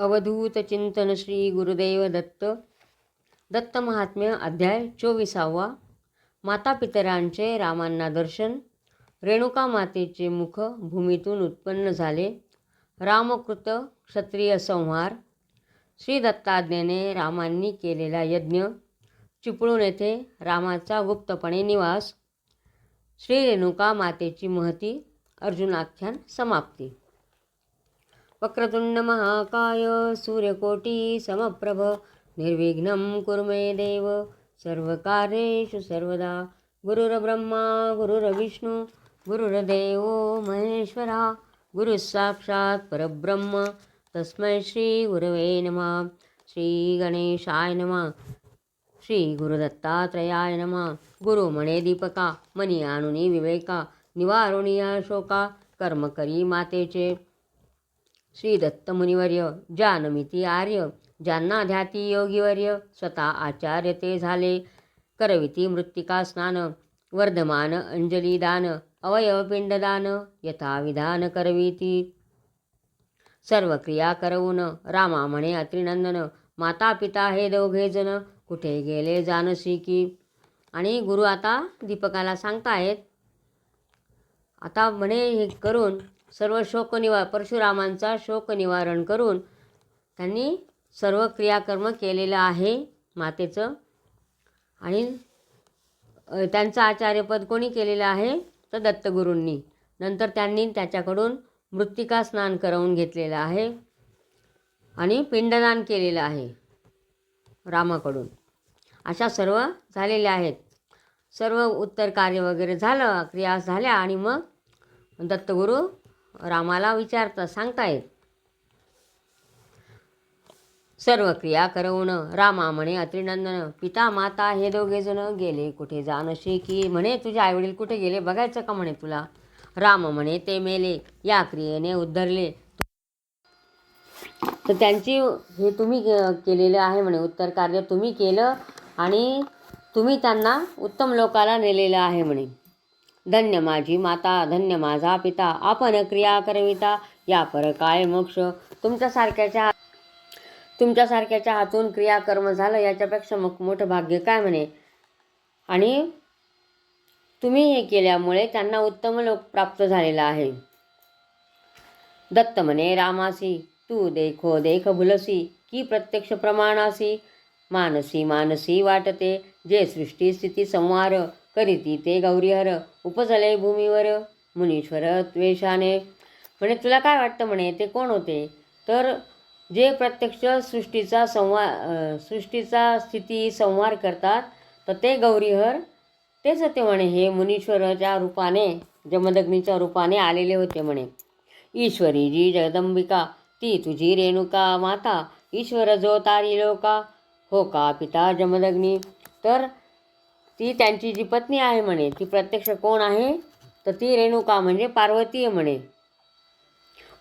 अवधूत चिंतन श्री गुरुदेव दत्त. दत्त महात्म्य अध्याय 24. माता पितरांचे रामांना दर्शन. रेणुका मातेचे मुख भूमीतून उत्पन्न झाले. रामकृत क्षत्रिय संहार. श्री दत्ताज्ञेने रामांनी केलेला यज्ञ. चिपळूण येथे रामाचा गुप्तपणे निवास. श्री रेणुका मातेची महती. अर्जुनाख्यान समाप्ती. वक्रतुंड महाकाय सूर्यकोटी समप्रभ निर्विघ्नं कुरु मे देव सर्वकार्येषु सर्वदा. गुरुर्ब्रह्मा गुरुर्विष्णू गुरुर्देव महेश्वरा. गुरुः साक्षात् परब्रह्म तस्मै श्री गुरवे नमः. श्री गणेशाय नमः. श्री गुरुदत्तात्रयाय नमः. गुरु म्हणे दीपका मनी आणुनी विवेका निवारुणिया शोका कर्म करी मातेचे. श्री दत्त मुनिवर्य जानमिती आर्य ज्यांना ध्याती योगीवर्य स्वतः आचार्य ते झाले. करविती मृत्तिका स्नान वर्धमान अंजली दान अवयव पिंडदान यथाविधान करविती. सर्व क्रिया करवून रामा म्हणे अत्रिनंदन माता पिता हे दोघे जण कुठे गेले जानसी की. आणि गुरु आता दीपकाला सांगतायत. आता म्हणे हे करून सर्व परशुरामांचा शोक निवारण करून त्यांनी सर्व क्रियाकर्म केलेलं आहे मातेचं. आणि त्यांचं आचार्यपद कोणी केलेलं आहे तर दत्तगुरूंनी. नंतर त्यांनी त्याच्याकडून मृत्तिका स्नान करवून घेतलेलं आहे आणि पिंडदान केलेलं आहे रामाकडून. अशा सर्व झालेल्या आहेत. सर्व उत्तर कार्य वगैरे झालं, क्रिया झाल्या. आणि मग दत्तगुरू रामाला सांगतायत. सर्व क्रिया करवून रामा म्हणे अत्रिनंदन पिता माता हे दोघे जण गेले कुठे जानशी की. म्हणे तुझे आईवडील कुठे गेले बघायचं का म्हणे तुला. राम म्हणे ते मेले या क्रियेने उद्धरले. तर त्यांची हे तुम्ही केलेलं आहे म्हणे. उत्तर कार्य तुम्ही केलं आणि तुम्ही त्यांना उत्तम लोकाला नेलेलं आहे म्हणे. धन्य माझी माता धन्य माझा पिता आपण क्रिया करविता या पर काय मोक्ष. तुमच्यासारख्याच्या हातून क्रियाकर्म झालं याच्यापेक्षा मोठं भाग्य काय म्हणे. आणि तुम्ही हे केल्यामुळे त्यांना उत्तम लोक प्राप्त झालेला आहे. दत्त म्हणे रामासी तू देखो देख भुलसी की प्रत्यक्ष प्रमाणासी. मानसी मानसी वाटते जे सृष्टी स्थिती संवार करीती ते गौरीहर उपजले भूमीवर मुनीश्वर त्वेषाने. म्हणे तुला काय वाटतं म्हणे ते कोण होते तर जे प्रत्यक्ष सृष्टीचा स्थिती संहार करतात तर ते गौरीहर तेच होते म्हणे. हे मुनीश्वराच्या रूपाने जमदग्नीच्या रूपाने आलेले होते म्हणे. ईश्वरी जी जगदंबिका ती तुझी रेणुका माता. ईश्वर जो तारी लोका हो का पिता जमदग्नी. तर ती त्यांची जी पत्नी आहे म्हणे ती प्रत्यक्ष कोण आहे तर ती रेणुका म्हणजे पार्वती आहे म्हणे.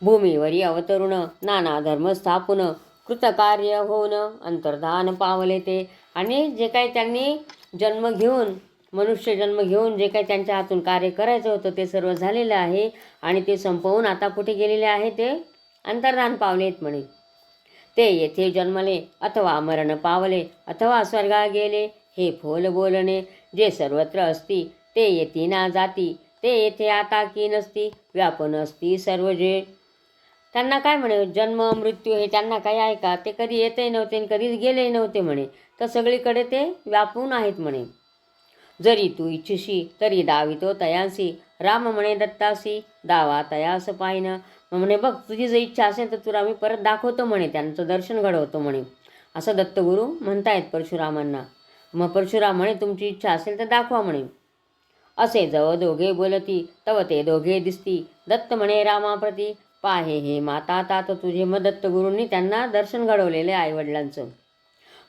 भूमीवरी अवतरुण नाना धर्म स्थापून कृतकार्य होऊन अंतर्धान पावले ते. आणि जे काही त्यांनी मनुष्य जन्म घेऊन जे काही त्यांच्या हातून कार्य करायचं होतं ते सर्व झालेलं आहे. आणि ते संपवून आता कुठे गेलेले आहे ते अंतर्धान पावलेत म्हणे. ते येथे जन्मले अथवा मरण पावले अथवा स्वर्गा गेले हे फोल बोलणे. जे सर्वत्र असती ते येती ना जाती ते येथे आता की नसती व्यापून असती सर्व जे. त्यांना काय म्हणे जन्म मृत्यू हे त्यांना काय आहे का. ते कधी येतही नव्हते आणि कधीच गेलेही नव्हते म्हणे. तर सगळीकडे ते व्यापून आहेत म्हणे. जरी तू इच्छिशी तरी दावितो तयांसी. राम म्हणे दत्तासी दावा तयास पाहिन. म्हणे बघ तुझी जर इच्छा असेल तर तुला मी परत दाखवतो म्हणे. त्यांचं दर्शन घडवतो म्हणे. असं दत्तगुरू म्हणतायत परशुरामांना. मग परशुराम म्हणे तुमची इच्छा असेल तर दाखवा म्हणे. असे जव दोघे बोलती तव ते दोघे दिसती. दत्त म्हणे रामाप्रती पाहे हे माता तात तुझे. मग दत्तगुरूंनी त्यांना दर्शन घडवलेले आईवडिलांचं.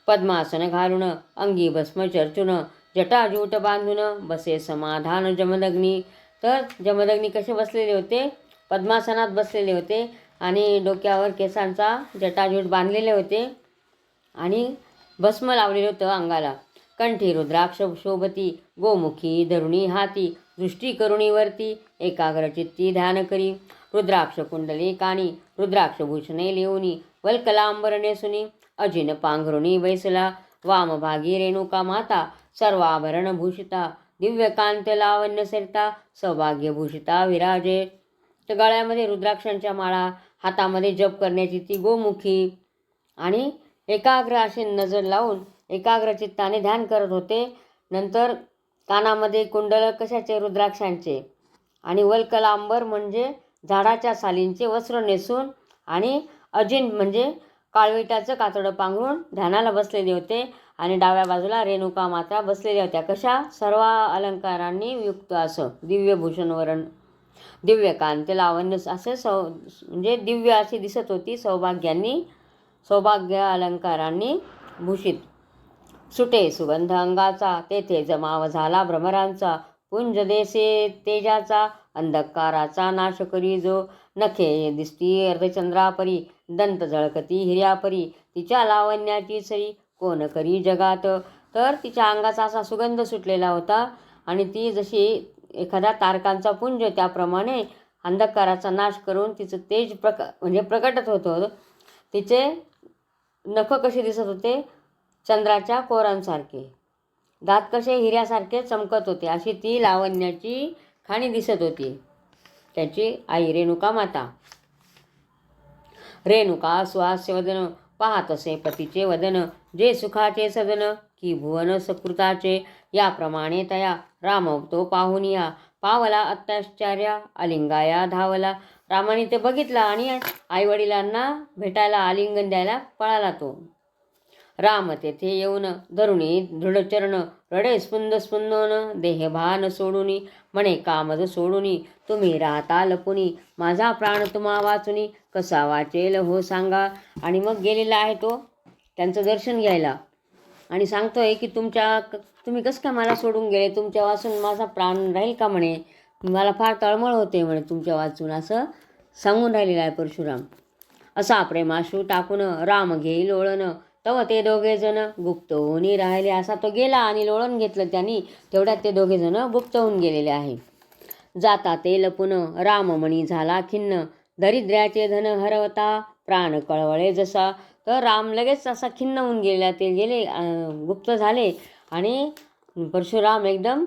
पद्मासन घालून अंगी भस्म चर्चून जटाजूट बांधून बसे समाधान जमदग्नी. तर जमदग्नी कसे बसलेले होते पद्मासनात बसलेले होते आणि डोक्यावर केसांचा जटाजूट बांधलेले होते आणि भस्म लावलेलं होतं अंगाला. कंठी रुद्राक्ष शोभती गोमुखी धरुणी हाती दृष्टी करुणीवरती एकाग्रचित्ती ध्यान करी. रुद्राक्ष कुंडले कानी रुद्राक्ष भूषणे लेवनी वल्कलांबर नेसुनी अजिन पांघरुणी बैसला वामभागी रेणुका माता सर्वाभरण भूषिता दिव्यकांत लावण्य सरिता सौभाग्यभूषिता विराजे. तर गळ्यामध्ये रुद्राक्षांच्या माळा, हातामध्ये जप करण्याची ती गोमुखी आणि एकाग्र असे नजर लावून एकाग्र चित्ताने ध्यान करत होते. नंतर कानामध्ये कुंडल कशाचे? रुद्राक्षांचे. आणि वल्कलांबर म्हणजे झाडाच्या सालींचे वस्त्र नेसून आणि अजिन म्हणजे काळविटाचं कातडं पांघरून ध्यानाला बसलेले होते. आणि डाव्या बाजूला रेणुका माता बसलेल्या होत्या. कशा? सर्व अलंकारांनी युक्त असं दिव्यभूषण वरण दिव्य कांत लावण्य असं म्हणजे दिव्य अशी दिसत होती. सौभाग्य अलंकारांनी भूषित. सुटे सुगंध अंगाचा तेथे जमाव झाला भ्रमरांचा पुंज देसे तेजाचा अंधकाराचा नाश करी जो नखे दिसती अर्धचंद्रापरी दंत झळकती हिर्यापरी तिच्या लावण्याची सरी कोण करी जगात. तर तिच्या अंगाचा असा सुगंध सुटलेला होता आणि ती जशी एखाद्या तारकांचा पुंज त्याप्रमाणे अंधकाराचा नाश करून तिचं तेज प्रकटत होतं. तिचे नख कसे दिसत होते? चंद्राच्या कोरांसारखे. दात कसे? हिऱ्यासारखे चमकत होते. अशी ती लावण्याची खाणी दिसत होती त्याची आई रेणुका माता. रेणुका सुहास्य वदन पाहत असे पतीचे वदन जे सुखाचे सदन की भुवन सकृताचे. याप्रमाणे तया राम तो पाहुनिया पावला अत्याश्चर्या अलिंगाया धावला. रामाने ते बघितलं आणि आईवडिलांना भेटायला आलिंगन द्यायला पळाला तो. राम तेथे येऊन धरुणी दृढचरण रडे स्पुंद स्पुंदोन देहभान सोडुनी म्हणे कामद सोडुनी तुम्ही राहता लपुनी माझा प्राण तुम्हा वाचुनी कसा वाचेल हो सांगा. आणि मग गेलेला आहे तो त्यांचं दर्शन घ्यायला आणि सांगतोय की तुम्ही कसं काय मला सोडून गेले, तुमच्या वाचून माझा प्राण राहील का म्हणे, मला फार तळमळ होते म्हणे तुमच्या वाचून, असं सांगून राहिलेला आहे परशुराम. असा प्रेमाशू टाकून राम घेईल ओळण तव ते दोघे जण गुप्त होऊन राहिले. असा तो गेला आणि लोळण घेतलं त्यांनी. तेवढ्यात ते दोघे जण गुप्त होऊन गेलेले आहे. जाता ते लपून राम म्हणी झाला खिन्न दरिद्र्याचे धन हरवता प्राण कळवळे जसा. तर राम लगेच असा खिन्न होऊन गेला. ते गेले गुप्त झाले आणि परशुराम एकदम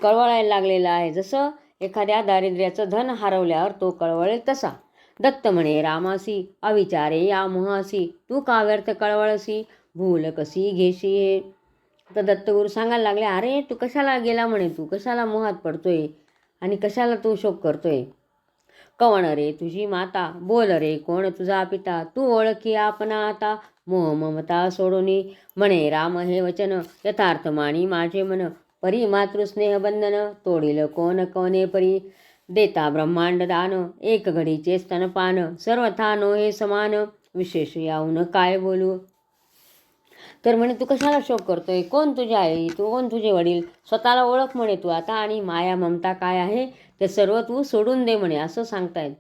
कळवळायला लागलेला आहे. जसं एखाद्या दारिद्र्याचं धन हरवल्यावर तो कळवळेल तसा. दत्त म्हणे रामासी अविचारे या मोहासी तू का व्यर्थ कळवळसी भूल कशी घेशी हे. तर दत्तगुरू सांगायला लागले, अरे तू कशाला गेला म्हणे, तू कशाला मोहात पडतोय आणि कशाला तू शोक करतोय. कवण रे तुझी माता बोल रे कोण तुझा पिता तू ओळखी आपणा आता मोह ममता सोडूनी. म्हणे राम हे वचन यथार्थ मानी माझे मन परी मातृस्नेह बंधन तोडील कोण कोणे परी. देता ब्रह्मांड दान एक घडीचे स्तनपान सर्वथा नो हे समान विशेष याहून काय बोलू. तर म्हणे तू कशाला शोक करतोय, कोण तुझी आई, तू कोण तुझे वडील, स्वतःला ओळख म्हणे तू आता, आणि माया ममता काय आहे ते सर्व तू सोडून दे म्हणे, असं सांगतायत.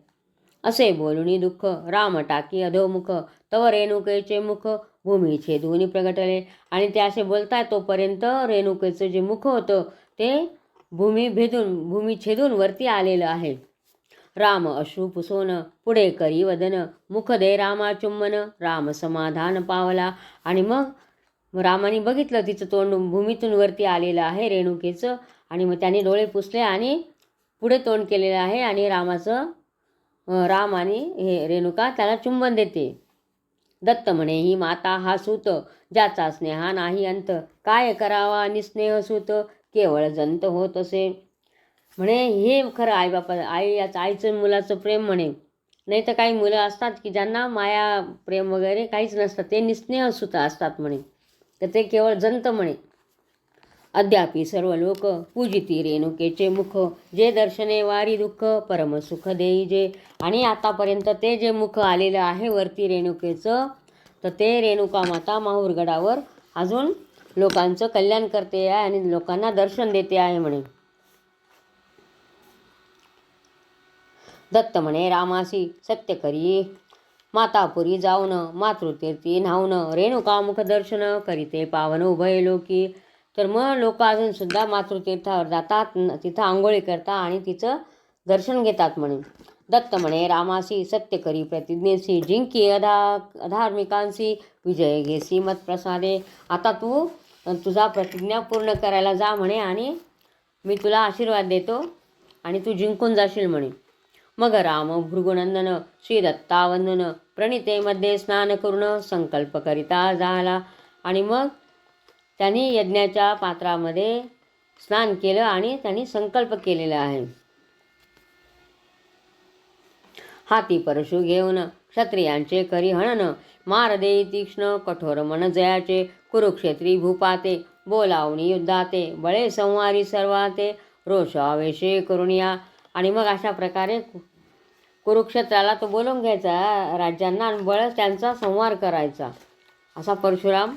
असे बोलुनी दुःख राम टाकी अधोमुख तव रेणुकेचे मुख भूमी छेदून प्रगटले. आणि ते असे बोलताय तोपर्यंत रेणुकेचं जे मुख होतं ते भूमी छेदून वरती आलेलं आहे. राम अश्रू पुसोन पुढे करी वदन मुख दे रामा चुंबन राम समाधान पावला. आणि मग रामाने बघितलं तिचं तोंड भूमीतून वरती आलेलं आहे रेणुकेचं, आणि मग त्याने डोळे पुसले आणि पुढे तोंड केलेलं आहे आणि राम आणि हे रेणुका त्याला चुंबन देते. दत्त म्हणे ही माता हा सूत ज्याचा स्नेहा नाही अंत काय करावा निस्नेह सूत केवळ जंत होत असे. म्हणे हे खरं आईचं मुलाचं प्रेम म्हणे. नाही तर काही मुलं असतात की ज्यांना माया प्रेम वगैरे काहीच नसतात, ते निस्नेह सुत असतात म्हणे, तर ते केवळ जंत म्हणे. अद्यापि सर्व लोक पूजिती रेणुकेचे मुख जे दर्शने वारी दुःख परम सुख देई जे. आणि आतापर्यंत ते जे मुख आलेलं आहे वरती रेणुकेचं, तर ते रेणुका माता माहूरगडावर अजून लोकांचं कल्याण करते आहे आणि लोकांना दर्शन देते आहे म्हणे. दत्त म्हणे रामासी सत्य करी मातापुरी जाऊन मातृतीर्थी न्हाऊन रेणुका मुख दर्शन करीते पावन उभय लोकी. तर मग लोक अजून सुद्धा मातृतीर्थावर जातात, तिथं आंघोळी करतात आणि तिचं दर्शन घेतात म्हणे. दत्त म्हणे रामासी सत्य करी प्रतिज्ञेसी जिंकी अधार्मिकांशी विजय घेसी मतप्रसादे. आता तू तुझा प्रतिज्ञा पूर्ण करायला जा म्हणे आणि मी तुला आशीर्वाद देतो आणि तू जिंकून जाशील म्हणे. मग राम भृगुनंदन श्री दत्तावंदन प्रणितेमध्ये स्नान करून संकल्प करिता झाला. आणि मग त्यांनी यज्ञाच्या पात्रामध्ये स्नान केलं आणि त्यांनी संकल्प केलेला आहे. हाती परशु घेऊन क्षत्रियांचे करी हणन मार देई तीक्ष्ण कठोर मन जयाचे कुरुक्षेत्री भूपाते बोलावणी युद्धाते बळे संवारी सर्वाते रोष आवेशे करुणिया. आणि मग अशा प्रकारे कुरुक्षेत्राला तो बोलवून घ्यायचा राज्यांना आणि बळ त्यांचा संहार करायचा असा परशुराम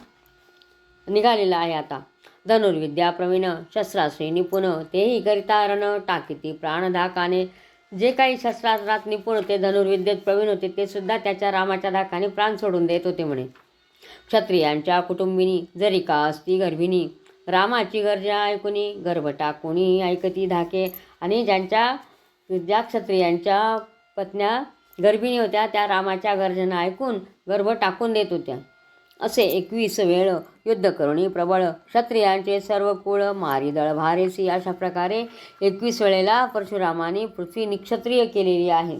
निघालेला आहे. आता धनुर्विद्या प्रवीण शस्त्रास्त्री निपुण तेही करिता रण टाकीती प्राणधाकाने. जे काही शस्त्रास्त्रात निपुण होते धनुर्विद्येत प्रवीण होते ते सुद्धा त्याच्या रामाच्या धाकाने प्राण सोडून देत होते म्हणे. क्षत्रियांच्या कुटुंबिनी जरी का असती गर्भिणी रामाची गर्जा ऐकुनी गर्भ टाकुनी ऐकती धाके. आणि ज्या क्षत्रियांच्या पत्न्या गर्भिणी होत्या त्या रामाच्या गर्जना ऐकून गर्भ टाकून देत होत्या. असे 21 वेळ युद्ध करुणी प्रबळ क्षत्रियांचे सर्व कुळ मारी दळ भारेसी. अशा प्रकारे 21 वेळेला परशुरामाने पृथ्वी निक्षत्रिय केलेली आहे.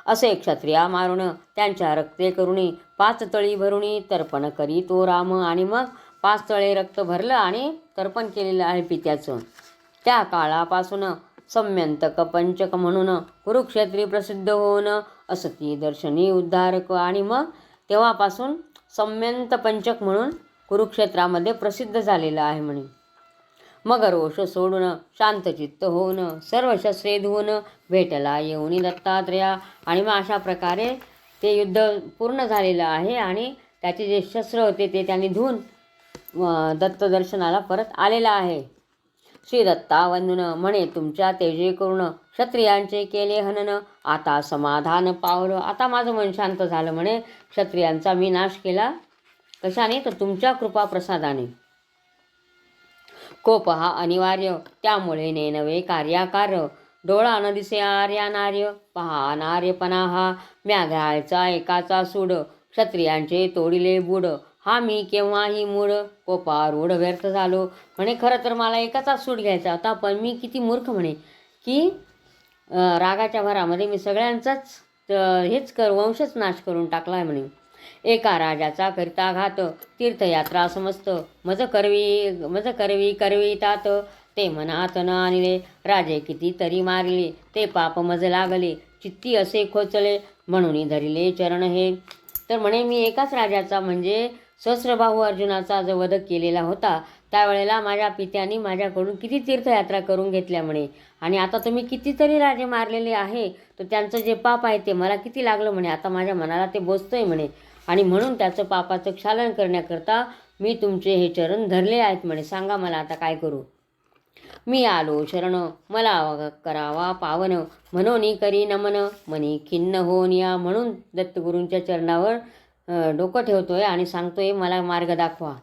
असे क्षत्रिया मारून त्यांच्या रक्ते करुणी 5 तळी भरुणी तर्पण करी तो राम. आणि मग 5 तळे रक्त भरलं आणि तर्पण केलेलं आहे पित्याचं. त्या काळापासून सम्यंतक पंचक म्हणून कुरुक्षेत्री प्रसिद्ध होऊन असती दर्शनी उद्धारक. आणि मग तेव्हापासून सम्यंत पंचक म्हणून कुरुक्षेत्रामध्ये प्रसिद्ध झालेलं आहे म्हणे. मग रोष सोडून शांतचित्त होऊन सर्व शस्त्रे धुवून भेटला येऊनी दत्तात्रया. आणि मग अशा प्रकारे ते युद्ध पूर्ण झालेलं आहे आणि त्याचे जे शस्त्र होते ते त्यांनी धुवून दत्त दर्शनाला परत आलेला आहे. श्री दत्तावंदन म्हणे तुमच्या तेजे करून क्षत्रियांचे केले हनन आता समाधान पावलं. आता माझं मन शांत झालं म्हणे. क्षत्रियांचा मी नाश केला कशाने तर तुमच्या कृपा प्रसादाने. कोप हा अनिवार्य त्यामुळे नेनवे कार्याकार डोळा न दिसे आर्या नार्य पहा नार्यपणा हा म्याघ्राळचा एकाचा सूड क्षत्रियांचे तोडिले बुड हा मी केव्हाही मूड कोपारूढ व्यर्थ झालो. म्हणे खरं तर मला एकाचा सूड घ्यायचा होता पण मी किती मूर्ख म्हणे की रागाच्या भरामध्ये मी सगळ्यांचाच वंशच नाश करून टाकला आहे म्हणे. एका राजाचा करिता घात तीर्थयात्रा समस्त मज करवी करवितात ते मनात न आणले राजे किती तरी मारिले ते पाप मज लागले चित्ती असे खोचले म्हणून धरिले चरण हे. तर म्हणे मी एकाच राजाचा म्हणजे सहस्रबाहू अर्जुनाचा जो वध केलेला होता त्यावेळेला माझ्या पित्याने माझ्याकडून किती तीर्थयात्रा करून घेतल्या म्हणे. आणि आता तुम्ही कितीतरी राजे मारलेले आहे तर त्यांचं जे पाप आहे ते मला किती लागलं म्हणे. आता माझ्या मनाला ते बोचतंय म्हणे आणि म्हणून त्याचं पापाचं क्षालन करण्याकरता मी तुमचे हे चरण धरले आहेत म्हणे. सांगा मला आता काय करू. मी आलो शरण मला करावा पावन म्हणून करी नमन मनी खिन्न होऊन या. म्हणून दत्तगुरूंच्या चरणावर डोकं ठेवतोय आणि सांगतोय मला मार्ग दाखवा.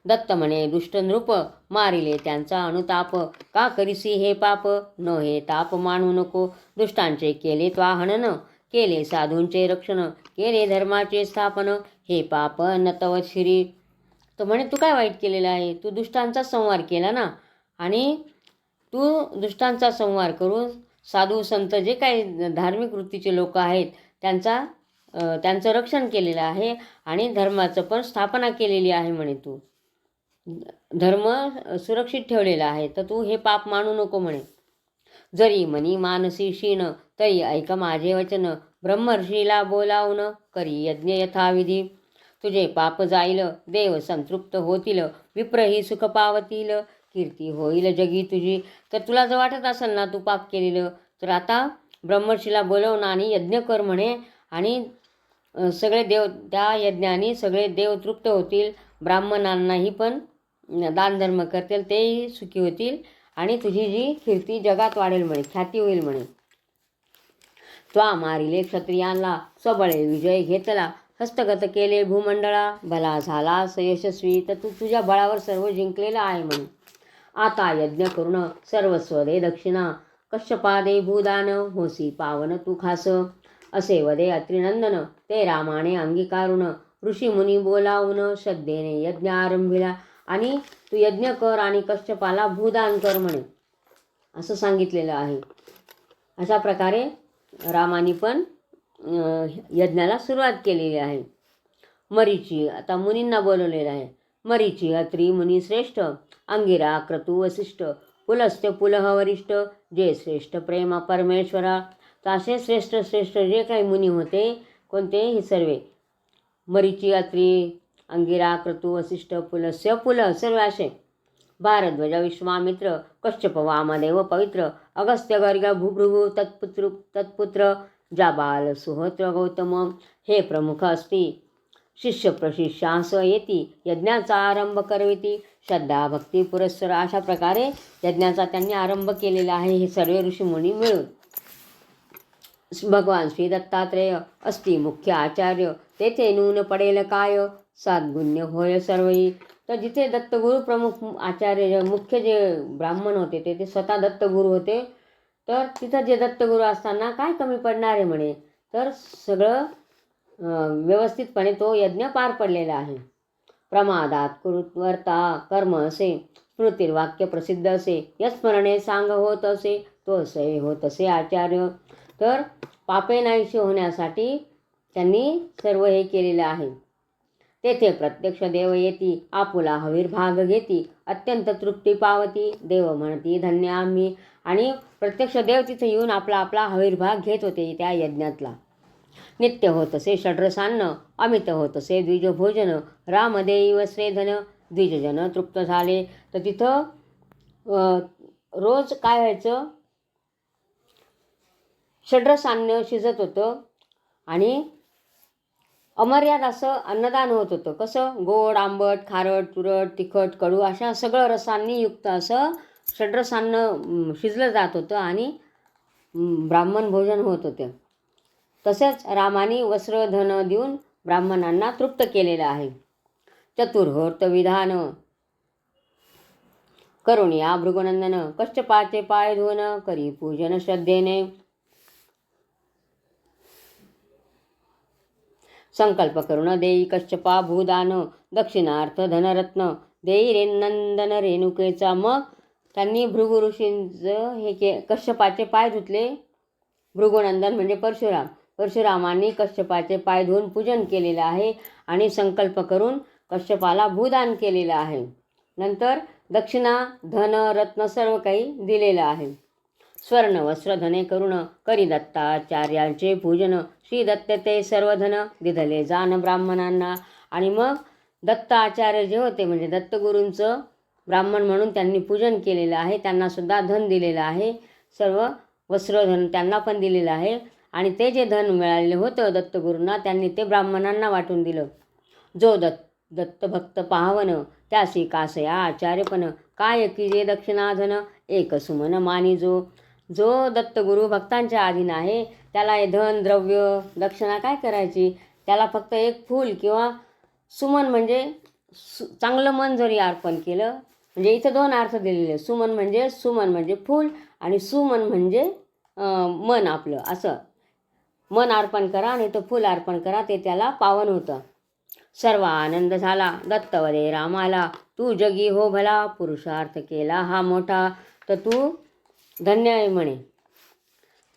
दत्त म्हणे दुष्ट नृप मारिले त्यांचा अनुताप का करीसी हे पाप न हे ताप मानू नको. दुष्टांचे केले त्वा हनन केले साधूंचे रक्षण केले धर्माचे स्थापन हे पाप न तव शिरी. तर म्हणे तू काय वाईट केलेलं आहे. तू दुष्टांचा संहार केला ना आणि तू दुष्टांचा संहार करून साधू संत जे काही धार्मिक वृत्तीचे लोक आहेत त्यांचं रक्षण केलेलं आहे आणि धर्माचं पण स्थापना केलेली आहे म्हणे. तू धर्म सुरक्षित ठेवलेला आहे तर तू हे पाप मानू नको म्हणे. जरी मनी मानसी क्षीण तरी ऐक माझे वचन ब्रह्मर्षीला बोलावून करी यज्ञ यथाविधी. तुझे पाप जाईल देव संतृप्त होतील विप्रही सुख पावतील कीर्ती होईल जगी तुझी. तर तुला जर वाटत असेल ना तू पाप केलेलं तर आता ब्रह्मर्षीला बोलवून आणि यज्ञ कर म्हणे आणि सगळे देव त्या यज्ञाने सगळे देव तृप्त होतील. ब्राह्मणांनाही पण दानधर्म करतील तेही सुखी होतील आणि तुझी जी कीर्ती जगात वाढेल म्हणे ख्याती होईल म्हणे. त्वा मारिले क्षत्रियांना सबळे विजय घेतला हस्तगत केले भूमंडळा भला झाला यशस्वी. तर तू तुझ्या बळावर सर्व जिंकलेलं आहे म्हणे. आता यज्ञ करून सर्वस्व दे दक्षिणा कश्यपादे भूदान होसी पावन तू खास. असे वदे अत्रिनंदन ते रामाने अंगीकारून ऋषी मुनी बोलावून श्रद्धेने यज्ञ आरंभिला. आणि तू यज्ञ कर आणि कश्यपाला भूदान कर म्हणे असं सांगितलेलं आहे. अशा प्रकारे रामाने पण यज्ञाला सुरुवात केलेली आहे. मरीची आता मुनींना बोलवलेलं आहे. मरीची अत्री मुनी श्रेष्ठ अंगिरा क्रतू वसिष्ठ पुलस्त्य पुलह वरिष्ठ जे श्रेष्ठ प्रेम परमेश्वरा. तर असे श्रेष्ठ श्रेष्ठ जे काही मुनी होते कोणते हे सर्वे मरीची अत्री अंगिरा क्रतू वसिष्ठ पुलस्य पुलह सर्व असे भारद्वज विश्वामित्र कश्यप वामदेव पवित्र अगस्त्य गर्ग भूभृगु तत्पुत्र जाबाल सुहोत्र गौतम हे प्रमुख असती. शिष्य प्रशिष्यास येती यज्ञाचा आरंभ करविती श्रद्धा भक्ती पुरस्सर. अशा प्रकारे यज्ञाचा त्यांनी आरंभ केलेला आहे हे सर्व ऋषीमुनी मिळून. भगवान श्री दत्तात्रेय असती मुख्य आचार्य तेथे नून पडेल काय साद्गुण्य होय सर्वही. तर जिथे दत्तगुरू प्रमुख आचार्य मुख्य जे ब्राह्मण होते ते स्वतः दत्तगुरू होते. तर तिथं जे दत्तगुरू असताना काय कमी पडणार आहे म्हणे. तर सगळं व्यवस्थितपणे तो यज्ञ पार पडलेला आहे. प्रमादात कुरुवर्ता कर्म असे स्मृतिर्वाक्य प्रसिद्ध असे यस्मरणे सांग होत असे तो असे होत असे आचार्य. तर पापे नाहीशी होण्यासाठी त्यांनी सर्व हे केलेलं आहे. तेथे प्रत्यक्ष देव येती आपुला हविर्भाग घेती अत्यंत तृप्ती पावती देव म्हणती धन्य आम्ही. आणि प्रत्यक्ष देव तिथे येऊन आपला आपला हविर्भाग घेत होते त्या यज्ञातला. नित्य होत असे षड्रसान्न अमित होत असे द्विजभोजन रामदेई वस्त्रे धन द्विजजन तृप्त झाले. तर तिथं रोज काय व्हायचं षड्रसान्न शिजत होतं आणि अमर्याद असं अन्नदान होत होतं. कसं गोड आंबट खारट तुरट तिखट कडू अशा सगळं रसांनी युक्त असं षड्रसान्न शिजलं जात होतं आणि ब्राह्मण भोजन होत होते. तसेच रामाने वस्त्रधन देऊन ब्राह्मणांना तृप्त केलेलं आहे. चतुर्होर्त विधान करुणिया भृगुनंदन कश्यपाचे पाय धुवन करी पूजन श्रद्धेने. संकल्प करुण देई कश्यपा भूदान दक्षिणार्थ धनरत्न देई नंदन रेणुकेचा. मग त्यांनी भृगु ऋषींचं हे कश्यपाचे पाय धुतले. भृगुनंदन म्हणजे परशुरामांनी कश्यपाचे पाय धुवून पूजन केलेलं आहे आणि संकल्प करून कश्यपाला भूदान केलेलं आहे. नंतर दक्षिणा धन रत्न सर्व काही दिलेलं आहे. स्वर्ण वस्त्र धने करुण करी दत्ताचार्यांचे पूजन श्री दत्त ते सर्वधन दिधले जान ब्राह्मणांना. आणि मग दत्ताचार्य जे होते म्हणजे दत्तगुरूंचं ब्राह्मण म्हणून त्यांनी पूजन केलेलं आहे. त्यांना सुद्धा धन दिलेलं आहे. सर्व वस्त्रधन त्यांना पण दिलेलं आहे. आणि ते जे धन मिळालेलं होतं दत्तगुरूंना त्यांनी ते ब्राह्मणांना वाटून दिलं. जो दत्तभक्त पावन त्यासी कासया आचार्यपण काय की जे दक्षिणाधन एक सुमन मानी. जो दत्तगुरू भक्तांच्या अधीन आहे त्याला हे धन द्रव्य दक्षिणा काय करायची. त्याला फक्त एक फूल किंवा सुमन म्हणजे चांगलं मन जरी अर्पण केलं म्हणजे इथं दोन अर्थ दिलेले. सुमन म्हणजे फूल आणि सुमन म्हणजे मन आपलं असं. मन अर्पण करा आणि तो फूल अर्पण करा ते त्याला पावन होतं. सर्व आनंद झाला दत्तवरे रामाला तू जगी हो भला पुरुषार्थ केला हा मोठा. तर तू धन्य आहे म्हणे.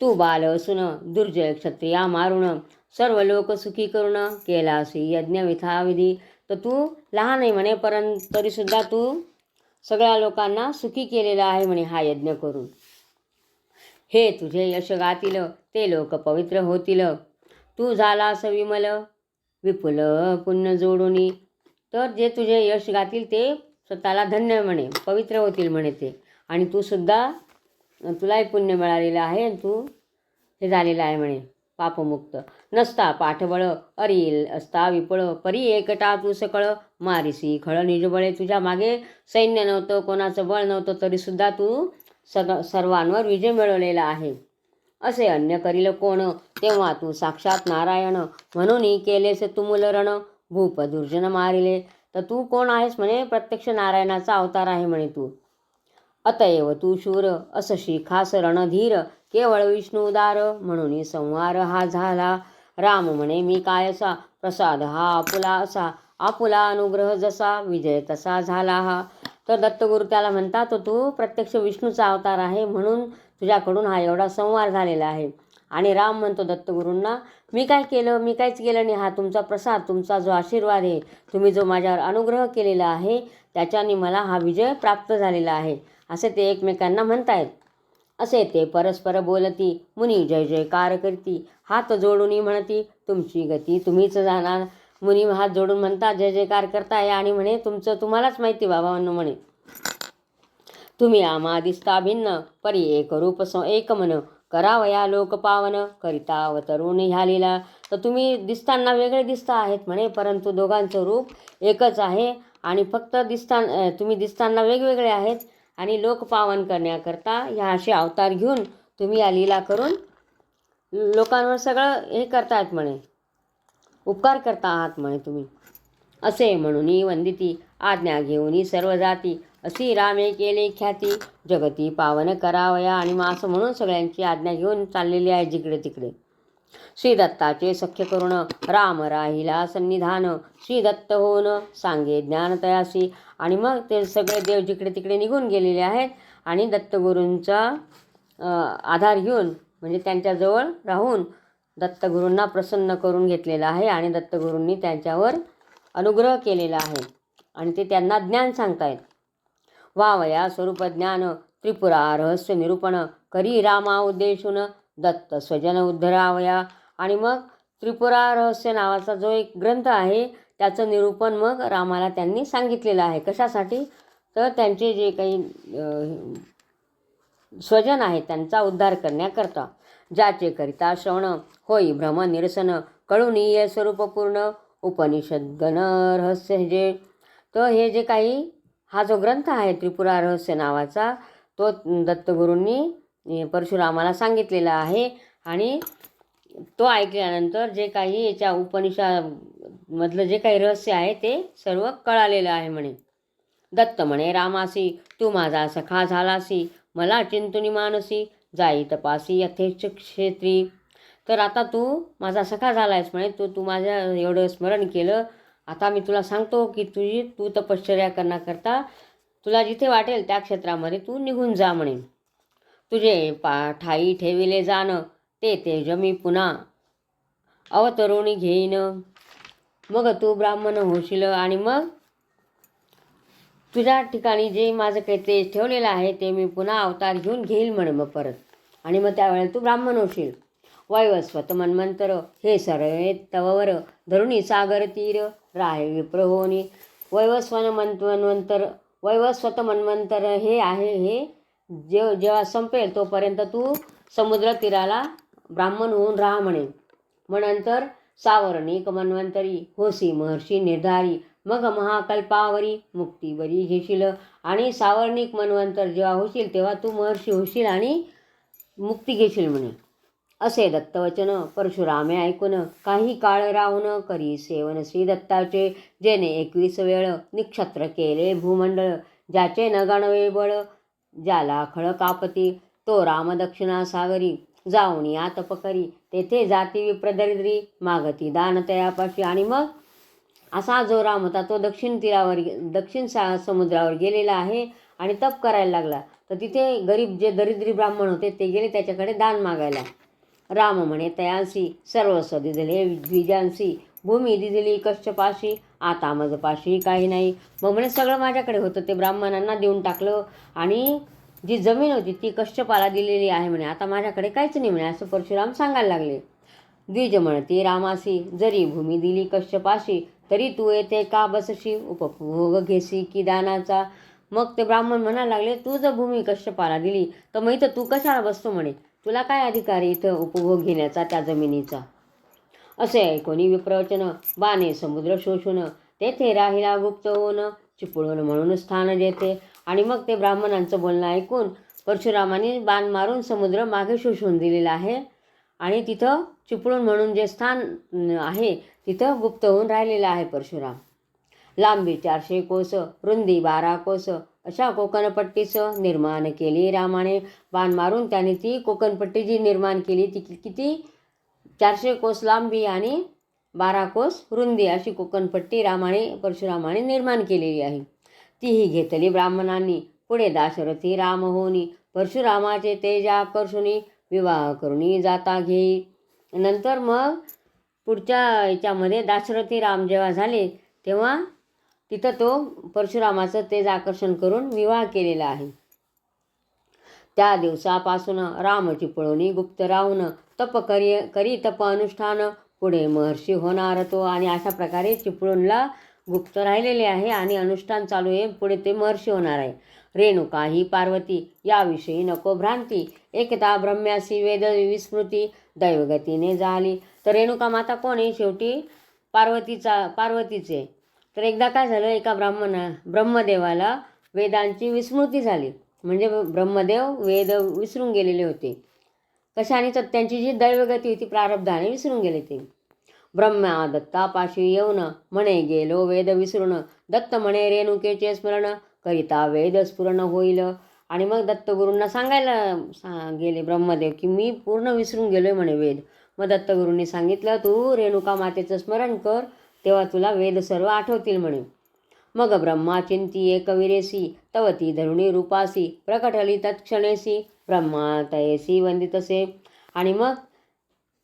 तू बाल असून दुर्जय क्षत्रिया मारून सर्व लोक सुखी करून केलासी यज्ञ विधाविधी. तर तू लहान आहे म्हणे परंतु तरीसुद्धा तू सगळ्या लोकांना सुखी केलेला आहे म्हणे हा यज्ञ करून. हे तुझे यश गातील ते लोक पवित्र होतील. तू झालास विमल विपुल पुण्य जोडूनी. तर जे तुझे यश गातील ते स्वतःला धन्य म्हणे पवित्र होतील म्हणे ते. आणि तू सुद्धा तुलाही पुण्य मिळालेलं आहे आणि तू हे झालेलं आहे म्हणे पापमुक्त. नसता पाठबळ अरिल असता विपळ परी एकटा तू सकळ मारिसी खळ निजबळे. तुझ्या मागे सैन्य नव्हतं कोणाचं बळ नव्हतं तरीसुद्धा तू सर्वांवर विजय मिळवलेला आहे. असे अन्य करील कोण तेव्हा तू साक्षात नारायण म्हणून केलेस तुमुल रण भूप दुर्जन मारिले. तर तू कोण आहेस म्हणे प्रत्यक्ष नारायणाचा अवतार आहे म्हणे तू. अतएव तू शूर असशी खास रणधीर, केवळ विष्णू उदार, म्हणून संहार हा झाला. राम म्हणे मी काय असा, प्रसाद हा आपुला असा, आपुला अनुग्रह जसा, विजय तसा झाला हा. तर दत्तगुरु त्याला म्हणतात, तू प्रत्यक्ष विष्णूचा अवतार आहे, म्हणून तुझ्याकडून हा एवढा संहार झालेला आहे. आणि राम म्हणतो दत्तगुरूंना, मी काय केलं, मी काहीच केलं नाही, हा तुमचा प्रसाद, तुमचा जो आशीर्वाद आहे, तुम्ही जो माझ्यावर अनुग्रह केलेला आहे, त्याच्याने मला हा विजय प्राप्त झालेला आहे, असे ते एकमेकांना म्हणतायत. असे ते परस्पर बोलती, मुनी जय जयकार करती, हात जोडून म्हणती, तुमची गती तुम्हीच जाणार. मुनी हात जोडून म्हणतात, जय जयकार करताय, आणि म्हणे तुमचं तुम्हालाच माहिती बाबांनो, म्हणे तुम्ही आम्हा दिसता भिन्न, परी एक रूप एक मन, करावया लोक पावन, करिता अवतरून ह्या लीला. तर तुम्ही दिसताना वेगळे दिसता आहेत म्हणे, परंतु दोघांचं रूप एकच आहे, आणि फक्त तुम्ही दिसताना वेगवेगळे आहेत, आणि लोक पावन करण्याकरता ह्या असे अवतार घेऊन तुम्ही या लीला करून लोकांवर सगळं हे करतायत म्हणे, उपकार करता आहात म्हणे तुम्ही. असे म्हणून वंदिती, आज्ञा घेऊन सर्व जाती, अशी रामे केले ख्याती, जगती पावन करावया. आणि मग असं म्हणून सगळ्यांची आज्ञा घेऊन चाललेली आहे जिकडे तिकडे. श्री दत्ताचे सख्य करुण, राम राहिला सन्निधान, श्री दत्त होऊन सांगे ज्ञान तयासी. आणि मग ते सगळे देव जिकडे तिकडे निघून गेलेले आहेत, आणि दत्तगुरूंचा आधार घेऊन म्हणजे त्यांच्याजवळ राहून दत्तगुरूंना प्रसन्न करून घेतलेला आहे, आणि दत्तगुरूंनी त्यांच्यावर अनुग्रह केलेला आहे, आणि ते त्यांना ज्ञान सांगतायत. वावया स्वरूप ज्ञान, त्रिपुरा रहस्य निरूपण, करी रामा उद्देशून, दत्त स्वजन उद्धरावया. आणि मग त्रिपुरा रहस्य नावाचा जो एक ग्रंथ आहे, त्याचं निरूपण मग रामाला त्यांनी सांगितलेलं आहे. कशासाठी, तर त्यांचे जे काही स्वजन आहेत त्यांचा उद्धार करण्याकरता. ज्याचे करिता श्रवण, होई भ्रम निरसन, कळून स्वरूप पूर्ण, उपनिषद गण रहस्य जे. तर हे जे काही हा जो ग्रंथ आहे त्रिपुरा रहस्य नावाचा, तो दत्तगुरूंनी परशुरामाला सांगितलेला आहे, आणि तो ऐकल्यानंतर जे काही याच्या उपनिषदमधलं जे काही रहस्य आहे ते सर्व कळालेलं आहे म्हणे. दत्त म्हणे रामासी, तू माझा सखा झालासी, मला चिंतुनी मानसी, जाई तपासी यथेच्छ क्षेत्री. तर आता तू माझा सखा झाला आहेस म्हणे, तू माझ्या एवढं स्मरण केलं, आता मी तुला सांगतो की तू तपश्चर्या करण्याकरता तुला जिथे वाटेल त्या क्षेत्रामध्ये तू निघून जा म्हणे. तुझे ठाई ठेविले जाण, ते जमी पुन्हा अवतरुणी घेईन. मग तू ब्राह्मण होशील, आणि मग तुझ्या ठिकाणी जे माझं काही ते ठेवलेलं आहे ते मी पुन्हा अवतार घेऊन घेईल म्हणे मग परत, आणि मग त्यावेळेला तू ब्राह्मण होशील. वैवस्वत मन्वंतर, हे सर्वे तववर, धरुणी सागर तीर, राहे विप्रहोनी. वैवस्वत मन्वंतर हे आहे, हे जेव्हा संपेल तोपर्यंत तू समुद्र तीराला ब्राह्मण होऊन राहा म्हणे. मग नंतर सावर्णिक मन्वंतरी, होसी महर्षी निर्धारी, मग महाकल्पावरी मुक्ती बरी घेशील. आणि सावर्णिक मन्वंतर जेव्हा होशील तेव्हा तू महर्षी होशील आणि मुक्ती घेशील म्हणे. असे दत्तवचन परशुरामे ऐकून, काही काळ राहून करी सेवन श्री दत्ताचे, जेने 21 वेळ निक्षत्र केले भूमंडळ. ज्याचे न गणवे बळ, ज्याला खळ कापती, तो राम दक्षिणा सागरी, जाऊन तप करी, तेथे जाती विप्रदरिद्री, मागती दान तयापाशी. आणि मग असा जो राम होता तो दक्षिण समुद्रावर गेलेला आहे आणि तप करायला लागला. तर तिथे गरीब जे दरिद्री ब्राह्मण होते ते गेले त्याच्याकडे दान मागायला. राम म्हणे तयांसी, सर्वस्व दिदले द्विजांसी, भूमी दिदली कश्यपाशी, आता मजपाशी काही नाही. मग म्हणे सगळं माझ्याकडे होतं ते ब्राह्मणांना देऊन टाकलं, आणि जी जमीन होती ती कश्यपाला दिलेली आहे म्हणे, आता माझ्याकडे काहीच नाही म्हणे, असं परशुराम सांगायला लागले. द्विज म्हणते रामासी, जरी भूमी दिली कश्यपाशी, तरी तू येथे का बसशी, उपभोग घेसी की दानाचा. मग ते ब्राह्मण म्हणायला लागले, तू जर भूमी कश्यपाला दिली तर मग इथं तू कशाला बसतो म्हणे, तुला काय अधिकार आहे इथं उपभोग घेण्याचा त्या जमिनीचा. असे ऐकून विप्रवचन, बाणे समुद्र शोषून, तेथे राहिला गुप्त होऊन, चिपळून म्हणून स्थान देते. आणि मग ते ब्राह्मणांचं बोलणं ऐकून परशुरामाने बाण मारून समुद्र मागे शोषून दिलेला आहे, आणि तिथं चिपळूण म्हणून जे स्थान आहे तिथं गुप्त होऊन राहिलेलं आहे परशुराम. लांबी 400 कोस, रुंदी 12 कोस, अशा कोकणपट्टीचं निर्माण केली रामाने. बाण मारून त्याने ती कोकणपट्टी जी निर्माण केली ती किती 400 कोस लांबी आणि 12 कोस रुंदी अशी कोकणपट्टी परशुरामाने निर्माण केलेली आहे. तीही घेतली ब्राह्मणांनी. पुढे दाशरथी राम होनी परशुरामाचे तेज आकर्षुनी विवाह करुनी जाता घेई. नंतर मग पुढच्या याच्यामध्ये दाशरथी राम जेव्हा झाले तेव्हा तिथं तो परशुरामाचं तेज आकर्षण करून विवाह केलेला आहे. त्या दिवसापासून राम चिपळूणी गुप्त राहून तप करी तप अनुष्ठान पुढे महर्षी होणार तो. आणि अशा प्रकारे चिपळूणला गुप्त राहिलेले आहे आणि अनुष्ठान चालू आहे. पुढे ते महर्षी होणार आहे. रेणुका ही पार्वती याविषयी नको भ्रांती एकदा ब्रह्म्यासी वेद विस्मृती दैवगतीने झाली. तर रेणुका माता कोण आहे? शेवटी पार्वतीचे. तर एकदा काय झालं, एका ब्रह्मदेवाला वेदांची विस्मृती झाली. म्हणजे ब्रह्मदेव वेद विसरून गेलेले होते. कशाने? तर त्यांची जी दैवगती होती प्रारब्धाने विसरून गेले ते. ब्रह्मा दत्तापाशी येऊन म्हणे गेलो वेद विसरून दत्त म्हणे रेणुकेचे स्मरण करिता वेद स्फुरण होईल. आणि मग दत्तगुरूंना सांगायला गेले ब्रह्मदेव की मी पूर्ण विसरून गेलोय म्हणे वेद. मग दत्तगुरूंनी सांगितलं तू रेणुका मातेचं स्मरण कर तेव्हा तुला वेद सर्व आठवतील म्हणे. मग ब्रह्मा चिंती एकविरेसी तवती धरुणी रूपासी प्रकटली तत्क्षणेसी ब्रह्मा तयेसी वंदितसे. आणि मग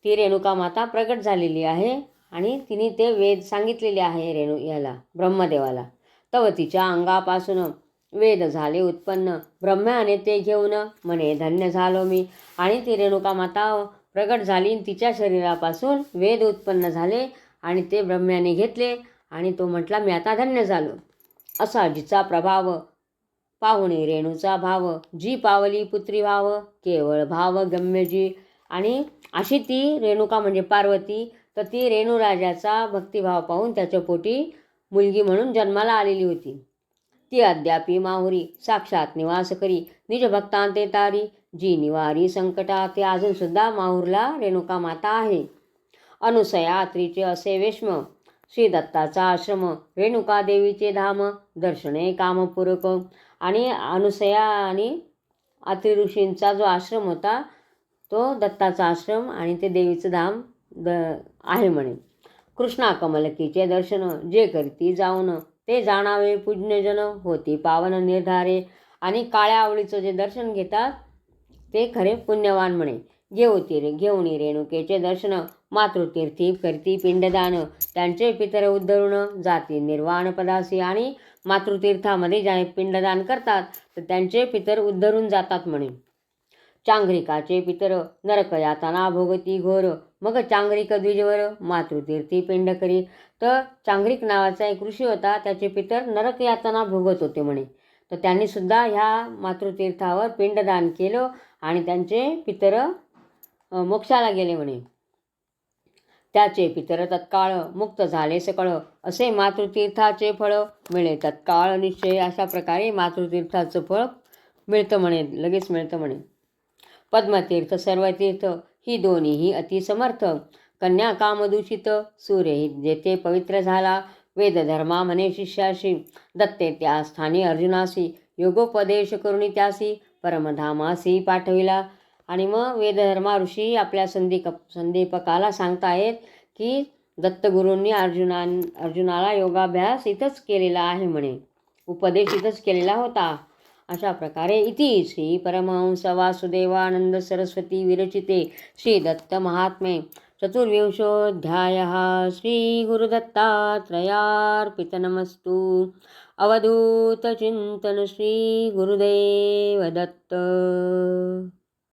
ती रेणुका माता प्रकट झालेली आहे आणि तिने ते वेद सांगितलेले आहे याला ब्रह्मदेवाला. तवतीच्या अंगापासून वेद झाले उत्पन्न ब्रह्म्याने ते घेऊन म्हणे धन्य झालो मी. आणि ती रेणुका माता प्रकट झाली, तिच्या शरीरापासून वेद उत्पन्न झाले आणि ते ब्रह्म्याने घेतले आणि तो म्हटला मी आता धन्य झालो. असा जिचा प्रभाव पाहुणे रेणूचा भाव जी पावली पुत्री भाव केवळ भाव गम्य जी. आणि अशी ती रेणुका म्हणजे पार्वती, तर ती रेणुराजाचा भक्तिभाव पाहून त्याच्या पोटी मुलगी म्हणून जन्माला आलेली होती. ती अद्यापी माहुरी साक्षात निवास करी निज भक्तांते तारी जी निवारी संकटा. ते अजूनसुद्धा माहूरला रेणुका माता आहे. अनुसया त्रीचे असे वेश्म श्री दत्ताचा आश्रम रेणुका देवीचे धाम दर्शने कामपूरक. आणि अनुसया आणि अत्रि ऋषींचा जो आश्रम होता तो दत्ताचा आश्रम आणि ते देवीचं धाम आहे म्हणे. कृष्णा कमलकीचे दर्शन जे करती जाऊन ते जाणावे पूज्यजन होती पावन निर्धारे. आणि काळ्या आवळीचं जे दर्शन घेतात ते खरे पुण्यवान म्हणे. घेऊन रेणुकेचे दर्शन मातृतीर्थी करती पिंडदान त्यांचे पितर उद्धरून जाती निर्वाण पदासी. आणि मातृतीर्थामध्ये ज्या पिंडदान करतात तर त्यांचे पितर उद्धरून जातात म्हणे. चांगरिकाचे पितर नरक यातना भोगती घोर मग चांगरिक द्विजवर मातृतीर्थी पिंड करी. तर चांगरिक नावाचा एक ऋषी होता, त्याचे पितर नरक यातना भोगत होते म्हणे. तर त्यांनी सुद्धा ह्या मातृतीर्थावर पिंडदान केलं आणि त्यांचे पितर मोक्षाला गेले म्हणे. त्याचे पितर तत्काळ मुक्त झाले सकळ असे मातृतीर्थाचे फळ मिळे तत्काळ निश्चय. अशा प्रकारे मातृतीर्थाचं फळ मिळतं म्हणे, लगेच मिळतं म्हणे. पद्मतीर्थ सर्वतीर्थ ही दोन्हीही अतिसमर्थ कन्या कामदूषित सूर्यही जेथे पवित्र झाला वेदधर्मा म्हणे शिष्याशी दत्ते त्या स्थानी अर्जुनासी योगोपदेश करुणी त्यासी परमधामासी पाठविला. आणि मग वेदधर्मा ऋषी आपल्या संदीपकाला सांगतायत की दत्तगुरूंनी अर्जुनाला योगाभ्यास इथंच केलेला आहे म्हणे, उपदेश इथंच केलेला होता. अशा प्रकारे इति श्री परमहंस वासुदेवानंद सरस्वती विरचिते श्री दत्त महात्म्ये चतुर्विंशोऽध्यायः श्री गुरुदत्तात्रयार्पितनमस्तु. अवधूत चिंतन श्री गुरुदेव दत्त.